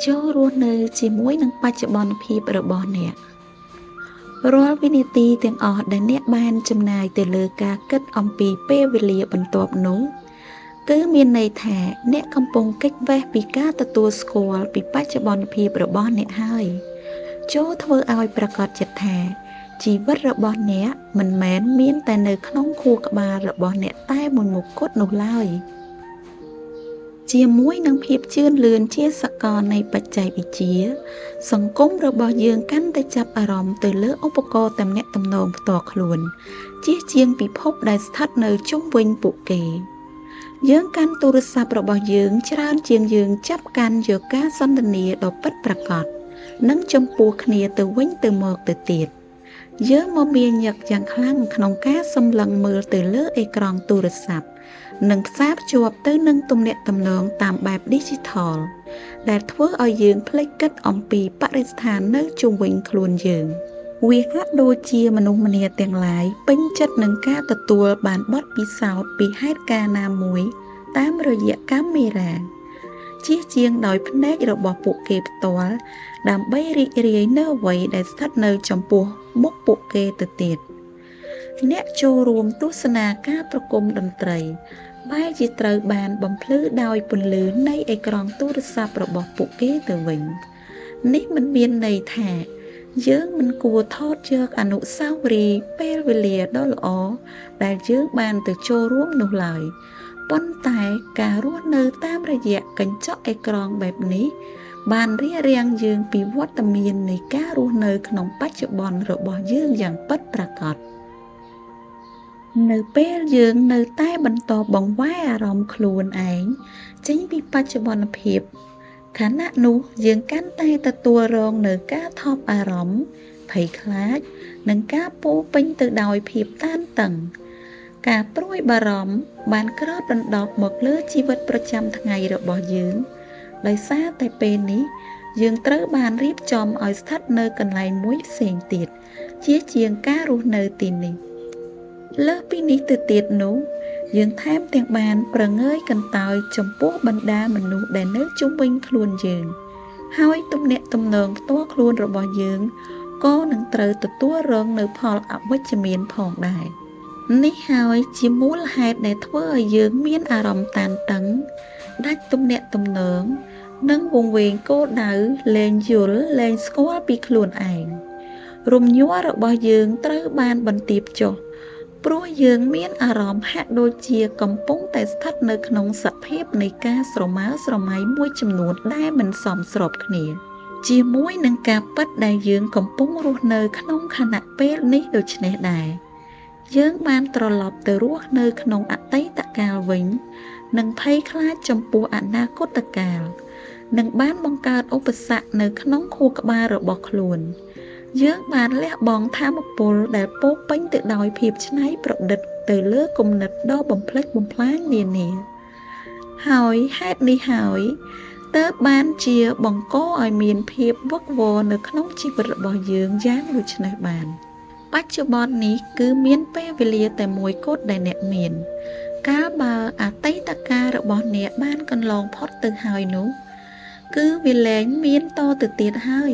ចូលរស់នៅជាមួយនឹងបច្ចុប្បន្នភាពរបស់អ្នករាល់វិនាទីទាំងអស់ដែលអ្នកបានចំណាយទៅលើការគិតអំពីពេលវេលាបន្ទាប់នោះគឺមានន័យថាអ្នកកំពុងគេចវេះពីការទទួលស្គាល់ពីបច្ចុប្បន្នភាពរបស់អ្នកហើយចូលធ្វើឲ្យប្រកាសចិត្តថាជីវិតរបស់អ្នកមិនមែនមានតែនៅក្នុងខួរក្បាលរបស់អ្នកតែមួយមុខគត់នោះឡើយជាមួយនឹងភាពជឿនលឿនជាសកលនៃបច្ចេកវិទ្យាសង្គមរបស់យើងកាន់តែចាប់អារម្មណ៍ទៅលើឧបករណ៍ទំនាក់ទំនងផ្ទាល់ខ្លួនជាជាងពិភពដែលស្ថិតនៅជុំវិញពួកគេយើងកាន់ទូរស័ព្ទរបស់យើងច្រើនជាងយើងចាប់កាន់យកការសន្ទនាដ៏ពិតប្រាកដនិងចំពោះគ្នាទៅវិញទៅមកទៅទៀតយើងមមាញឹកយ៉ាងខ្លាំងក្នុងការសម្លឹងមើលទៅលើអេក្រង់ទូរស័ព្ទនិងផ្សារភ្ជាប់ទៅនឹងទំនាក់ទំនងតាមបែប Digital ដែលធ្វើឲ្យយើងភ្លេចគិតអំពីបរិស្ថាននៅជុំវិញខ្លួនយើងវាហាក់ដូចជាមនុស្សម្នាទាំងឡាយពេញចិត្តនឹងការទទួលបានបទពិសោធន៍ពីហេតុការណ៍ណាមួយតាមរយៈកាមេរ៉ាជាជាងដោយភ្នែករបស់ពួកគេផ្ទាល់ដើម្បីរីករាយនៅអ្វីដែលស្ថិតនៅចំពោះមុខពួកគេទៅទៀតអ្នកចូលរួមទស្សនាការប្រគំតន្ត្រីបែរជាត្រូវបានបំភ្លឺដោយពន្លឺនៃអេក្រង់ទូរស័ព្ទរបស់ពួកគេទៅវិញនេះមិនមានន័យថាយើងមិនគួរថតយកអនុស្សាវរីយ៍ពេលវេលាដ៏ល្អដែលយើងបានទៅចូលរួមនោះឡើយប៉ុន្តែការរស់នៅតាមរយៈកញ្ចក់អេក្រង់បែបនេះបានរារាំងយើងពីវត្តមាននៃការរស់នៅក្នុងបច្ចុប្បន្នរបស់យើងយ៉ាងពិតប្រាកដនៅពេលយើងនៅតែបន្តបង្វែរអារម្មណ៍ខ្លួនឯងចេញពីបច្ចុប្បន្នភាពខណៈនោះយើងកាន់តែទទួលរងនៅការថប់អារម្មណ៍ភ័យខ្លាចនិងការពោរពេញទៅដោយភាពតានតឹងការព្រួយបារម្ភបានគ្របដណ្ដប់មកលើជីវិតប្រចាំថ្ងៃរបស់យើងដោយសារតែពេលនេះយើងត្រូវបានរៀបចំឲ្យស្ថិតនៅកន្លែងមួយផ្សេងទៀតជាជាងការរស់នៅទីនេះលើសពីនេះទៅទៀតនោះយើងថែមទាំងបានប្រងើយកន្តើយចំពោះបណ្ដាមនុស្សដែលនៅជុំវិញខ្លួនយើងហើយទំនាក់ទំនងផ្ទាល់ខ្លួនរបស់យើងក៏នឹងត្រូវទទួលរងនៅផលអវិជ្ជមានផងដែរនេះហើយជាមូលហេតុដែលធ្វើឲ្យយើងមានអារម្មណ៍តានតឹងដាច់ទំនាក់ទំនងនិងវង្វេងគោលដៅលែងយល់លែងស្គាល់ពីខ្លួនឯងរំញ័ររបស់យើងត្រូវបានបន្ទាបចុះព្រោះយើងមានអារម្មណ៍ហាក់ដូចជាកំពុងតែស្ថិតនៅក្នុងសភាពនៃការស្រមើស្រមៃមួយចំនួនដែលមិនសមស្របគ្នាជាមួយនឹងការពិតដែលយើងកំពុងរស់នៅក្នុងខណៈពេលនេះដូច្នេះដែរយើងបានត្រឡប់ទៅរស់នៅក្នុងអតីតកាលវិញនិងភ័យខ្លាចចំពោះអនាគតកាលនិងបានបង្កើតឧបសគ្គនៅក្នុងខួរក្បាលរបស់ខ្លួនយើងបានលះបង់ថាមពលដែលពោរពេញទៅដោយភាពច្នៃប្រឌិតទៅលើគំនិតដ៏បំផ្លិចបំផ្លាញនានាហើយហេតុនេះហើយទើបបានជាបង្កឲ្យមានភាពវឹកវរនៅក្នុងជីវិតរបស់យើងយ៉ាងដូចនេះបានបច្ចុប្បន្ននេះគឺមានពេលវេលាតែមួយគត់ដែលអ្នកមានកាលបើអតីតកាលរបស់អ្នកបានកន្លងផុតទៅហើយនោះគឺវាលែងមានតទៅទៀតហើយ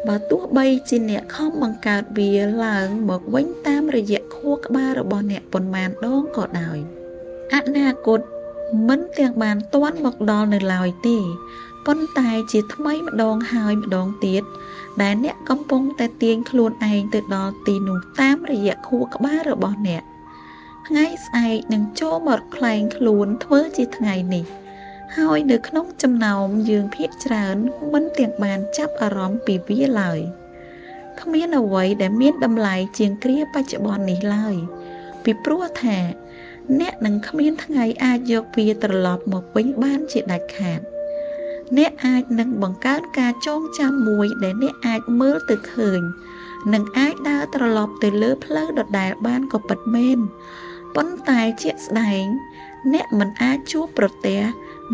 បើទោះបីជាអ្នកខំបង្កើតវាឡើងមកវិញតាមរយៈខួរក្បាលរបស់អ្នកប៉ុន្មានដងក៏ដោយអនាគតមិនទាំងបានទាន់មកដល់នៅឡើយទេប៉ុន្តែជាថ្មីម្ដងហើយម្ដងទៀតដែលអ្នកកំពុងតែទាញខ្លួនឯងទៅដល់ទីនោះតាមរយៈខួរក្បាលរបស់អ្នកថ្ងៃស្អែកនឹងចូលមកក្លែងខ្លួនធ្វើជាថ្ងៃនេះហើយនៅក្នុងចំណោមយើងភាគច្រើនមិនទាំងបានចាប់អារម្មណ៍ពីវាឡើយគ្មានអ្វីដែលមានតម្លៃជាងគ្រាបច្ចុប្បន្ននេះឡើយពីព្រោះថាអ្នកនឹងគ្មានថ្ងៃអាចយកវាត្រឡប់មកវិញបានជាដាច់ខាតអ្នកអាចនឹងបង្កើនការចងចាំមួយដែលអ្នកអាចមើលទៅឃើញនិងអាចដើរត្រឡប់ទៅលើផ្លូវដដែលបានក៏ពិតមែនប៉ុន្តែជាក់ស្ដែងអ្នកមិនអាចជួបប្រទះ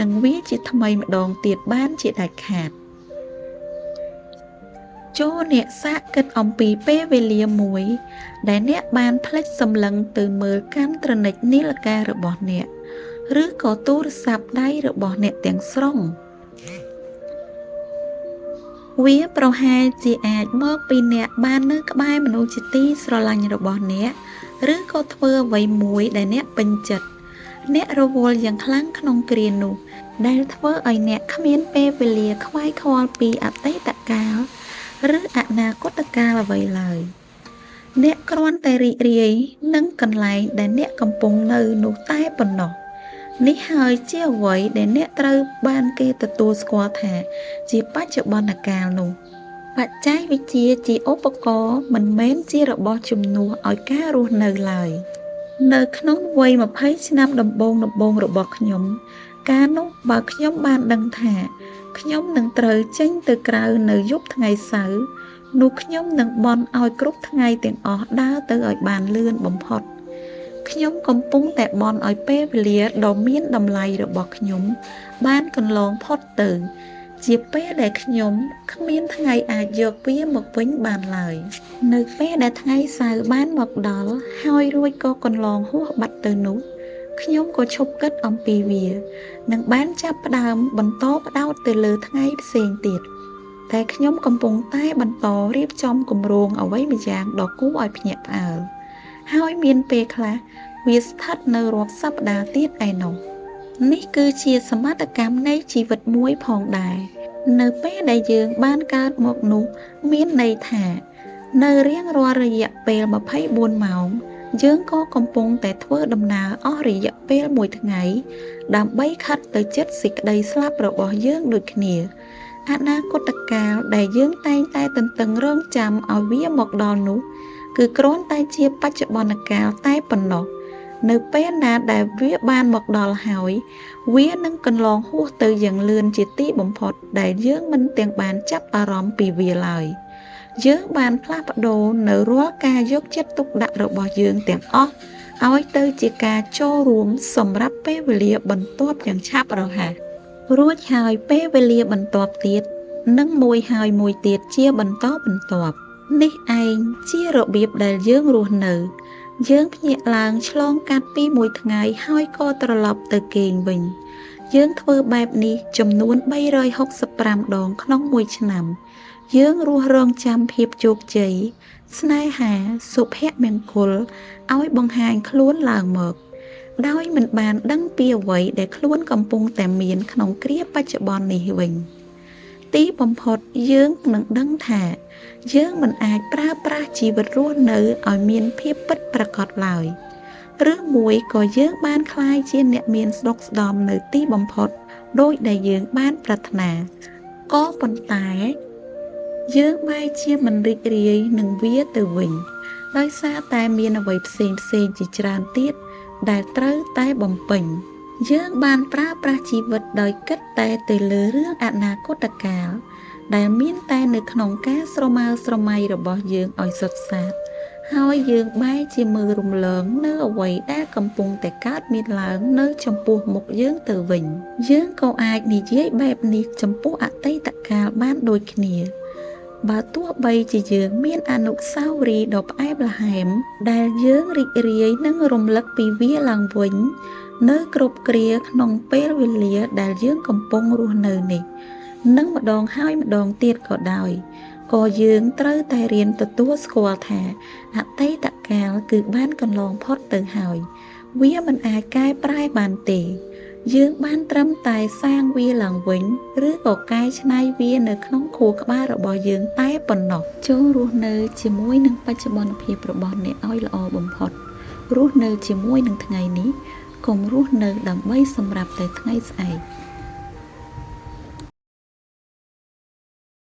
នឹងវាជាថ្មីម្ដងទៀតបានជាដាច់ខាតចូលអ្នកសាកគិតអំពីពេលវេលាមួយដែលអ្នកបានភ្លេចសម្លឹងទៅមើលកាន់ត្រនិចនាឡិការបស់អ្នកឬក៏ទូរស័ព្ទដៃរបស់អ្នកទាំងស្រុង វាប្រហែលជាអាចមកពីអ្នកបាននៅក្បែរមនុស្សជាទីស្រឡាញ់របស់អ្នកឬក៏ធ្វើអ្វីមួយដែលអ្នកពេញចិត្តអ្នករវល់យ៉ាងខ្លាំងក្នុងគ្រានោះដែលធ្វើឲ្យអ្នកគ្មានពេលវេលាខ្វាយខ្វល់ពីអតីតកាលឬអនាគតកាលអ្វីឡើយអ្នកគ្រាន់តែរីករាយនឹងកន្លែងដែលអ្នកកំពុងនៅនោះតែប៉ុណ្ណោះនេះហើយជាអ្វីដែលអ្នកត្រូវបានគេទទួលស្គាល់ថាជាបច្ចុប្បន្នកាលនោះបច្ចេកវិទ្យាជាឧបករណ៍មិនមែនជារបស់ជំនួសឲ្យការរស់នៅឡើយនៅក្នុងវ័យ20ឆ្នាំដំបូងរបស់ខ្ញុំកាលនោះបើខ្ញុំបានដឹងថាខ្ញុំនឹងត្រូវចេញទៅក្រៅនៅយប់ថ្ងៃសៅរ៍នោះខ្ញុំនឹងបន់ឲ្យគ្រប់ថ្ងៃទាំងអស់ដើរទៅឲ្យបានលឿនបំផុតខ្ញុំកំពុងតែបន់ឲ្យពេលវេលាដ៏មានតម្លៃរបស់ខ្ញុំបានកន្លងផុតទៅជាពេលដែលខ្ញុំគ្មានថ្ងៃអាចយកវាមកវិញបានឡើយនៅពេលដែលថ្ងៃសៅរ៍បានមកដល់ហើយរួចក៏កន្លងហួសបាត់ទៅនោះខ្ញុំក៏ឈប់គិតអំពីវានិងបានចាប់ផ្ដើមបន្តផ្ដោតទៅលើថ្ងៃផ្សេងទៀតតែខ្ញុំកំពុងតែបន្តរៀបចំគម្រោងអ្វីម្យ៉ាងដ៏គួរឲ្យភ្ញាក់ផ្អើលហើយមានពេលខ្លះវាស្ថិតនៅរាប់សប្តាហ៍ទៀតឯណោះនេះគឺជាសមត្ថកម្មនៃជីវិតមួយផងដែរនៅពេលដែលយើងបានកើតមកនោះមានន័យថានៅរៀងរាល់រយៈពេល24ម៉ោងយើងក៏កំពុងតែធ្វើដំណើរអស់រយៈពេលមួយថ្ងៃដើម្បីខិតទៅជិតសេចក្តីស្លាប់របស់យើងដូចគ្នាអនាគតកាលដែលយើងតែងតែទន្ទឹងរង់ចាំឲ្យវាមកដល់នោះគឺគ្រាន់តែជាបច្ចុប្បន្នកាលតែប៉ុណ្ណោះនៅពេលណាដែលវាបានមកដល់ហើយវានឹងកន្លងហួសទៅយ៉ាងលឿនជាទីបំផុតដែលយើងមិនទាំងបានចាប់អារម្មណ៍ពីវាឡើយយើងបានផ្លាស់ប្ដូរនៅរាល់ការយកចិត្តទុកដាក់របស់យើងទាំងអស់ឲ្យទៅជាការចូលរួមសម្រាប់ពេលវេលាបន្ទាប់យ៉ាងឆាប់រហ័សរួចហើយពេលវេលាបន្ទាប់ទៀតនិងមួយហើយមួយទៀតជាបន្តបន្ទាប់នេះឯងជារបៀបដែលយើងរស់នៅយើងភ្ញាក់ឡើងឆ្លងកាត់ពីមួយថ្ងៃហើយក៏ត្រឡប់ទៅគេងវិញយើងធ្វើបែបនេះចំនួន365ដងក្នុងមួយឆ្នាំយើងរស់រងចាំភាពជោគជ័យស្នេហាសុភមង្គលឲ្យបង្ហាញខ្លួនឡើងមកដោយមិនបានដឹងពីអ្វីដែលខ្លួនកំពុងតែមានក្នុងគ្រាបច្ចុប្បន្ននេះវិញទីបំផុតយើងនឹងដឹងថាយើងមិនអាចប្រើប្រាស់ជីវិតរស់នៅឲ្យមានភាពពិតប្រាកដឡើយឬមួយក៏យើងបានក្លាយជាអ្នកមានស្ដុកស្ដំនៅទីបំផុតដោយដែលយើងបានប្រាថ្នាក៏ប៉ុន្តែយើងបែរជាមិនរីករាយនឹងវាទៅវិញដោយសារតែមានអ្វីផ្សេងជាច្រើនទៀតដែលត្រូវតែបំពេញយើងបានប្រើប្រាស់ជីវិតដោយគិតតែទៅលើរឿងអនាគតកាលដែលមានតែនៅក្នុងការស្រមើស្រមៃរបស់យើងឲ្យសុទ្ធសាធហើយយើងបែរជាមើលរំលងនៅអ្វីដែលកំពុងតែកើតមានឡើងនៅចំពោះមុខយើងទៅវិញយើងក៏អាចនិយាយបែបនេះចំពោះអតីតកាលបានដូចគ្នាបើទោះបីជាយើងមានអនុស្សាវរីយ៍ដ៏ផ្អែមល្ហែមដែលយើងរីករាយនឹងរំលឹកពីវាឡើងវិញនៅគ្រប់គ្រាក្នុងពេលវេលាដែលយើងកំពុងរស់នៅនេះនិងម្ដងហើយម្ដងទៀតក៏ដោយក៏យើងត្រូវតែរៀនទទួលស្គាល់ថាអតីតកាលគឺបានកន្លងផុតទៅហើយវាមិនអាចកែប្រែបានទេយើងបានត្រឹមតែសាងវាឡើងវិញឬក៏កែច្នៃវានៅក្នុងខួរក្បាលរបស់យើងតែប៉ុណ្ណោះចូលរស់នៅជាមួយនឹងបច្ចុប្បន្នភាពរបស់អ្នកឲ្យល្អបំផុតរស់នៅជាមួយនឹងថ្ងៃនេះកុំរស់នៅដើម្បីសម្រាប់តែថ្ងៃស្អែក